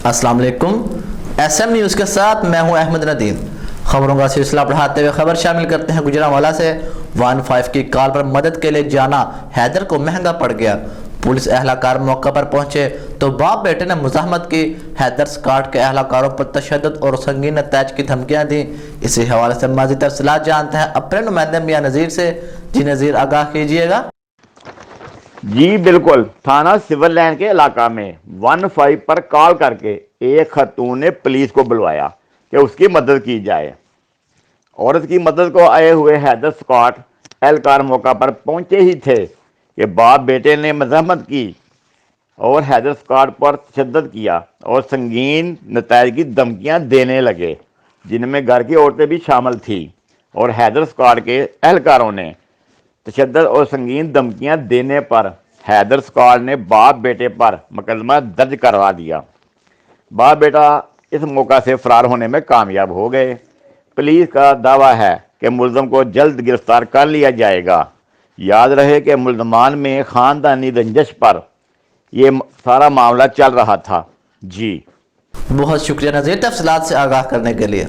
अस्सलाम वालेकुम। SM news के साथ मैं हूं अहमद नदीम। खबरों का सिलसिला बढ़ाते हुए खबर शामिल करते हैं। गुजरांवाला से 15 की कॉल पर मदद के लिए जाना हैदर को महंगा पड़ गया। पुलिस एहलकार मौके पर पहुंचे तो बाप बेटे ने मुज़ाहमत की। हैदर स्क्वाड के एहलकारों पर तशद्दुद और संगीन नतायज की धमकियां दी। इसी हवाले से मज़ीद तफसीलात जानते हैं अपने नुमाइंदे मियां नज़ीर से। जी नज़ीर, आगाह कीजिएगा। जी बिल्कुल, थाना सिविल लाइन के इलाका में 15 पर कॉल करके एक खातून ने पुलिस को बुलवाया कि उसकी मदद की जाए। औरत की मदद को आए हुए हैदर स्क्वाड एहलकार मौका पर पहुंचे ही थे कि बाप बेटे ने मज़ाहमत की और हैदर स्क्वाड पर तशद्दुद किया और संगीन नतायज की धमकियां देने लगे, जिनमें घर की औरतें भी शामिल थी। और हैदर स्क्वाड के एहलकारों ने तशद्दुद और संगीन धमकियां देने पर हैदर स्क्वाड ने बाप बेटे पर मुकदमा दर्ज करवा दिया। बाप बेटा इस मौका से फरार होने में कामयाब हो गए। पुलिस का दावा है कि मुलज़म को जल्द गिरफ्तार कर लिया जाएगा। याद रहे कि मुलज़मान में ख़ानदानी रंजिश पर यह सारा मामला चल रहा था। जी बहुत शुक्रिया नज़ीर, तफसीलात से आगाह करने के लिए।